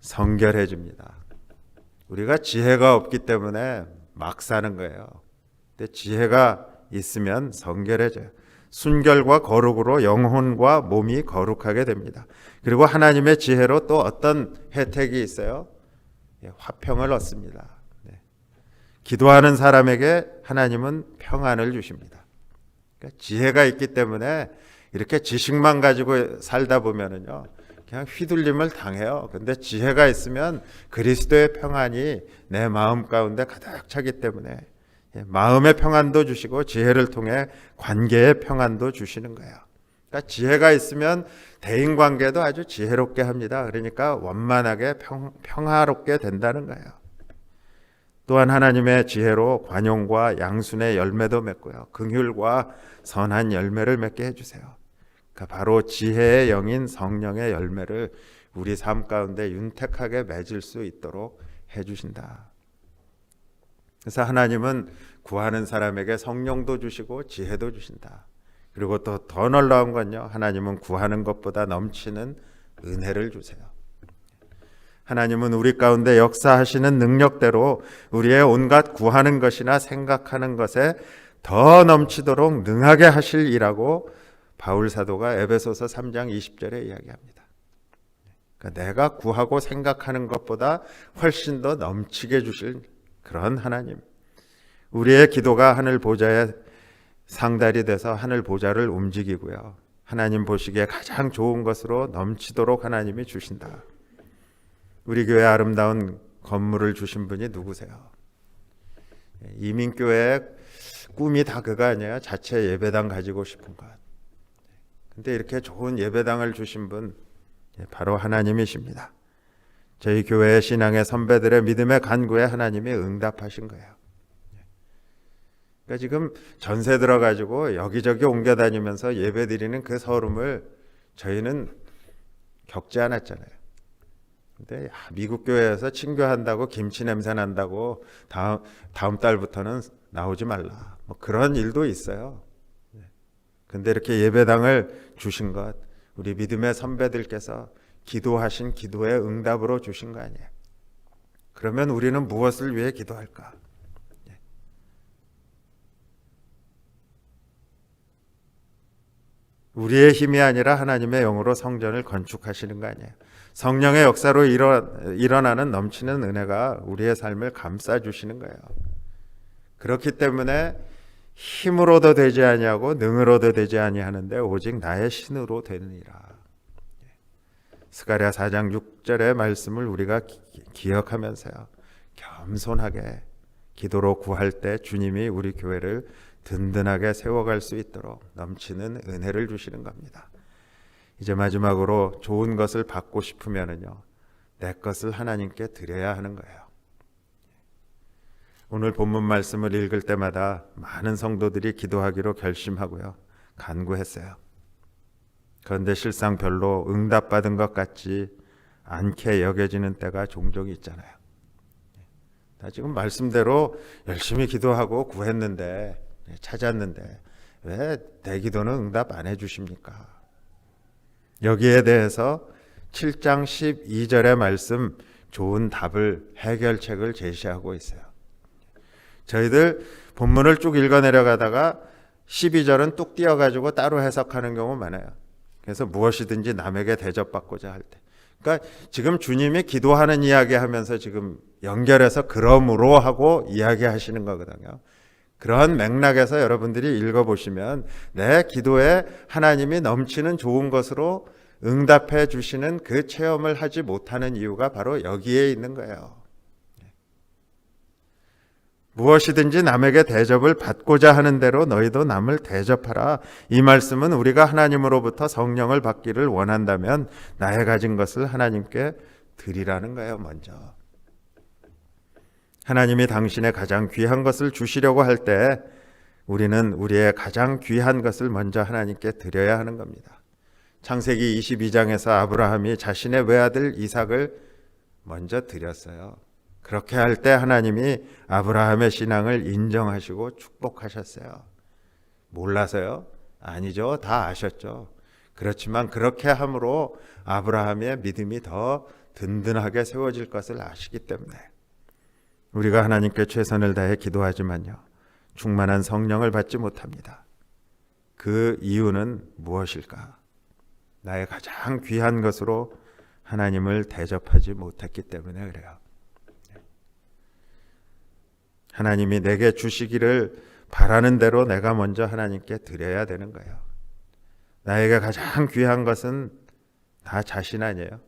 성결해집니다. 우리가 지혜가 없기 때문에 막 사는 거예요. 근데 지혜가 있으면 성결해져요. 순결과 거룩으로 영혼과 몸이 거룩하게 됩니다. 그리고 하나님의 지혜로 또 어떤 혜택이 있어요? 화평을 얻습니다. 기도하는 사람에게 하나님은 평안을 주십니다. 그러니까 지혜가 있기 때문에 이렇게 지식만 가지고 살다 보면은요, 그냥 휘둘림을 당해요. 근데 지혜가 있으면 그리스도의 평안이 내 마음 가운데 가득 차기 때문에 마음의 평안도 주시고 지혜를 통해 관계의 평안도 주시는 거예요. 그러니까 지혜가 있으면 대인관계도 아주 지혜롭게 합니다. 그러니까 원만하게 평화롭게 된다는 거예요. 또한 하나님의 지혜로 관용과 양순의 열매도 맺고요, 긍휼과 선한 열매를 맺게 해주세요. 그러니까 바로 지혜의 영인 성령의 열매를 우리 삶 가운데 윤택하게 맺을 수 있도록 해주신다. 그래서 하나님은 구하는 사람에게 성령도 주시고 지혜도 주신다. 그리고 또 더 놀라운 건요, 하나님은 구하는 것보다 넘치는 은혜를 주세요. 하나님은 우리 가운데 역사하시는 능력대로 우리의 온갖 구하는 것이나 생각하는 것에 더 넘치도록 능하게 하실 이라고 바울 사도가 에베소서 3장 20절에 이야기합니다. 그러니까 내가 구하고 생각하는 것보다 훨씬 더 넘치게 주실 그런 하나님. 우리의 기도가 하늘 보좌에 상달이 돼서 하늘 보좌를 움직이고요. 하나님 보시기에 가장 좋은 것으로 넘치도록 하나님이 주신다. 우리 교회 아름다운 건물을 주신 분이 누구세요? 이민교회의 꿈이 다 그거 아니에요? 자체 예배당 가지고 싶은 것. 근데 이렇게 좋은 예배당을 주신 분 바로 하나님이십니다. 저희 교회의 신앙의 선배들의 믿음의 간구에 하나님이 응답하신 거예요. 그러니까 지금 전세 들어가지고 여기저기 옮겨 다니면서 예배 드리는 그 서름을 저희는 겪지 않았잖아요. 근데 미국 교회에서 친교한다고 김치 냄새 난다고 다음 달부터는 나오지 말라. 뭐 그런 일도 있어요. 근데 이렇게 예배당을 주신 것, 우리 믿음의 선배들께서 기도하신 기도의 응답으로 주신 거 아니에요. 그러면 우리는 무엇을 위해 기도할까? 우리의 힘이 아니라 하나님의 영으로 성전을 건축하시는 거 아니에요. 성령의 역사로 일어나는 넘치는 은혜가 우리의 삶을 감싸주시는 거예요. 그렇기 때문에 힘으로도 되지 아니하고 능으로도 되지 아니하는데 오직 나의 신으로 되느니라. 스가랴 4장 6절의 말씀을 우리가 기억하면서요. 겸손하게 기도로 구할 때 주님이 우리 교회를 든든하게 세워갈 수 있도록 넘치는 은혜를 주시는 겁니다. 이제 마지막으로 좋은 것을 받고 싶으면은요, 내 것을 하나님께 드려야 하는 거예요. 오늘 본문 말씀을 읽을 때마다 많은 성도들이 기도하기로 결심하고요, 간구했어요. 그런데 실상 별로 응답받은 것 같지 않게 여겨지는 때가 종종 있잖아요. 나 지금 말씀대로 열심히 기도하고 구했는데, 찾았는데 왜 내 기도는 응답 안 해주십니까? 여기에 대해서 7장 12절의 말씀 좋은 답을 해결책을 제시하고 있어요. 저희들 본문을 쭉 읽어 내려가다가 12절은 뚝 띄어가지고 따로 해석하는 경우 많아요. 그래서 무엇이든지 남에게 대접받고자 할 때, 그러니까 지금 주님이 기도하는 이야기하면서 지금 연결해서 그러므로 하고 이야기하시는 거거든요. 그런 맥락에서 여러분들이 읽어보시면 내 기도에 하나님이 넘치는 좋은 것으로 응답해 주시는 그 체험을 하지 못하는 이유가 바로 여기에 있는 거예요. 무엇이든지 남에게 대접을 받고자 하는 대로 너희도 남을 대접하라. 이 말씀은 우리가 하나님으로부터 성령을 받기를 원한다면 나의 가진 것을 하나님께 드리라는 거예요. 먼저 하나님이 당신의 가장 귀한 것을 주시려고 할 때 우리는 우리의 가장 귀한 것을 먼저 하나님께 드려야 하는 겁니다. 창세기 22장에서 아브라함이 자신의 외아들 이삭을 먼저 드렸어요. 그렇게 할 때 하나님이 아브라함의 신앙을 인정하시고 축복하셨어요. 몰라서요? 아니죠. 다 아셨죠. 그렇지만 그렇게 함으로 아브라함의 믿음이 더 든든하게 세워질 것을 아시기 때문에 우리가 하나님께 최선을 다해 기도하지만요, 충만한 성령을 받지 못합니다. 그 이유는 무엇일까? 나의 가장 귀한 것으로 하나님을 대접하지 못했기 때문에 그래요. 하나님이 내게 주시기를 바라는 대로 내가 먼저 하나님께 드려야 되는 거예요. 나에게 가장 귀한 것은 다 자신 아니에요.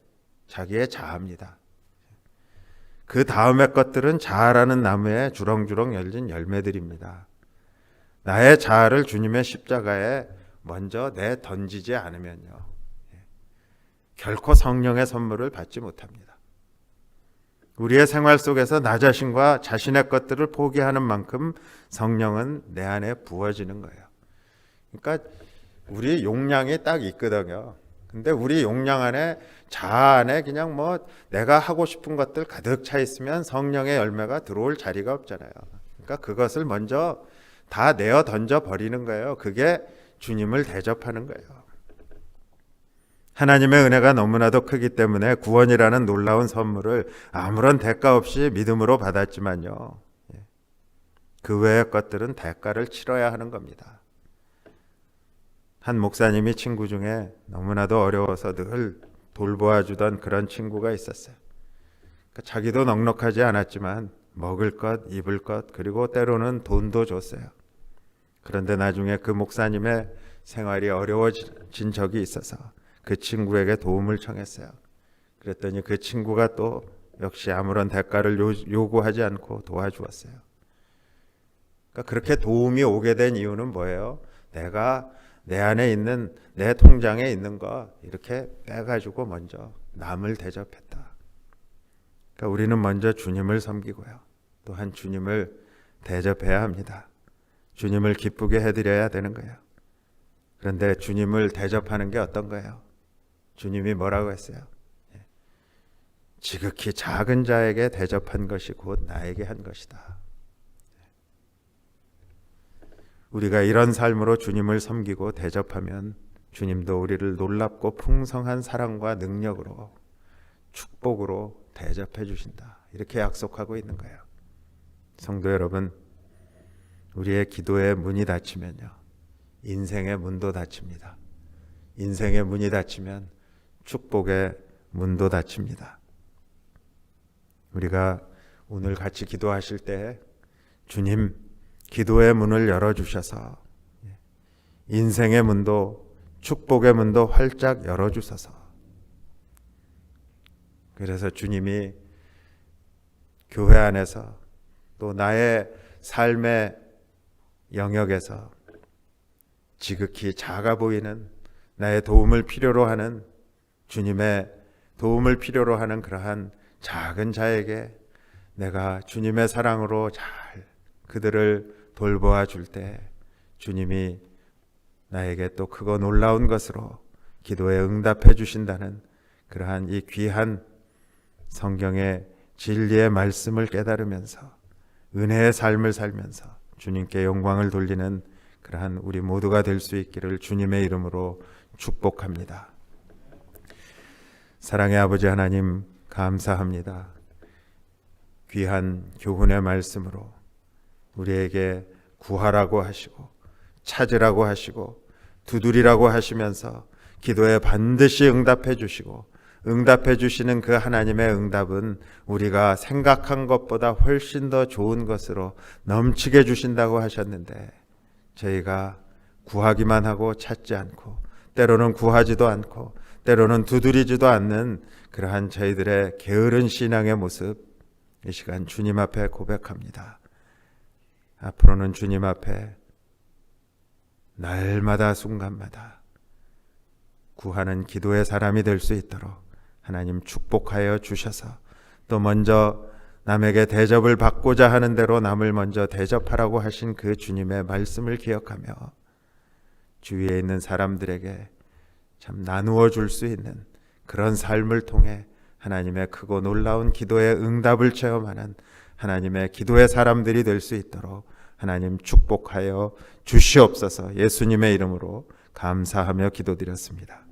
자기의 자아입니다. 그 다음의 것들은 자아라는 나무에 주렁주렁 열린 열매들입니다. 나의 자아를 주님의 십자가에 먼저 내던지지 않으면요, 결코 성령의 선물을 받지 못합니다. 우리의 생활 속에서 나 자신과 자신의 것들을 포기하는 만큼 성령은 내 안에 부어지는 거예요. 그러니까 우리 용량이 딱 있거든요. 근데 우리 용량 안에, 자아 안에 그냥 뭐 내가 하고 싶은 것들 가득 차 있으면 성령의 열매가 들어올 자리가 없잖아요. 그러니까 그것을 먼저 다 내어 던져 버리는 거예요. 그게 주님을 대접하는 거예요. 하나님의 은혜가 너무나도 크기 때문에 구원이라는 놀라운 선물을 아무런 대가 없이 믿음으로 받았지만요, 그 외의 것들은 대가를 치러야 하는 겁니다. 한 목사님이 친구 중에 너무나도 어려워서 늘 돌보아 주던 그런 친구가 있었어요. 그러니까 자기도 넉넉하지 않았지만 먹을 것, 입을 것, 그리고 때로는 돈도 줬어요. 그런데 나중에 그 목사님의 생활이 어려워진 적이 있어서 그 친구에게 도움을 청했어요. 그랬더니 그 친구가 또 역시 아무런 대가를 요구하지 않고 도와주었어요. 그러니까 그렇게 도움이 오게 된 이유는 뭐예요? 내가 내 안에 있는, 내 통장에 있는 거 이렇게 빼가지고 먼저 남을 대접했다. 그러니까 우리는 먼저 주님을 섬기고요, 또한 주님을 대접해야 합니다. 주님을 기쁘게 해드려야 되는 거예요. 그런데 주님을 대접하는 게 어떤 거예요? 주님이 뭐라고 했어요? 지극히 작은 자에게 대접한 것이 곧 나에게 한 것이다. 우리가 이런 삶으로 주님을 섬기고 대접하면 주님도 우리를 놀랍고 풍성한 사랑과 능력으로, 축복으로 대접해 주신다. 이렇게 약속하고 있는 거예요. 성도 여러분, 우리의 기도의 문이 닫히면요, 인생의 문도 닫힙니다. 인생의 문이 닫히면 축복의 문도 닫힙니다. 우리가 오늘 같이 기도하실 때 주님, 기도의 문을 열어주셔서 인생의 문도, 축복의 문도 활짝 열어주셔서, 그래서 주님이 교회 안에서 또 나의 삶의 영역에서 지극히 작아 보이는, 나의 도움을 필요로 하는, 주님의 도움을 필요로 하는 그러한 작은 자에게 내가 주님의 사랑으로 잘 그들을 돌보아 줄 때 주님이 나에게 또 크고 놀라운 것으로 기도에 응답해 주신다는 그러한 이 귀한 성경의 진리의 말씀을 깨달으면서 은혜의 삶을 살면서 주님께 영광을 돌리는 그러한 우리 모두가 될 수 있기를 주님의 이름으로 축복합니다. 사랑의 아버지 하나님, 감사합니다. 귀한 교훈의 말씀으로 우리에게 구하라고 하시고 찾으라고 하시고 두드리라고 하시면서 기도에 반드시 응답해 주시고, 응답해 주시는 그 하나님의 응답은 우리가 생각한 것보다 훨씬 더 좋은 것으로 넘치게 주신다고 하셨는데, 저희가 구하기만 하고 찾지 않고, 때로는 구하지도 않고, 때로는 두드리지도 않는 그러한 저희들의 게으른 신앙의 모습, 이 시간 주님 앞에 고백합니다. 앞으로는 주님 앞에 날마다 순간마다 구하는 기도의 사람이 될 수 있도록 하나님 축복하여 주셔서, 또 먼저 남에게 대접을 받고자 하는 대로 남을 먼저 대접하라고 하신 그 주님의 말씀을 기억하며 주위에 있는 사람들에게 참 나누어 줄 수 있는 그런 삶을 통해 하나님의 크고 놀라운 기도의 응답을 체험하는 하나님의 기도의 사람들이 될 수 있도록 하나님 축복하여 주시옵소서. 예수님의 이름으로 감사하며 기도드렸습니다.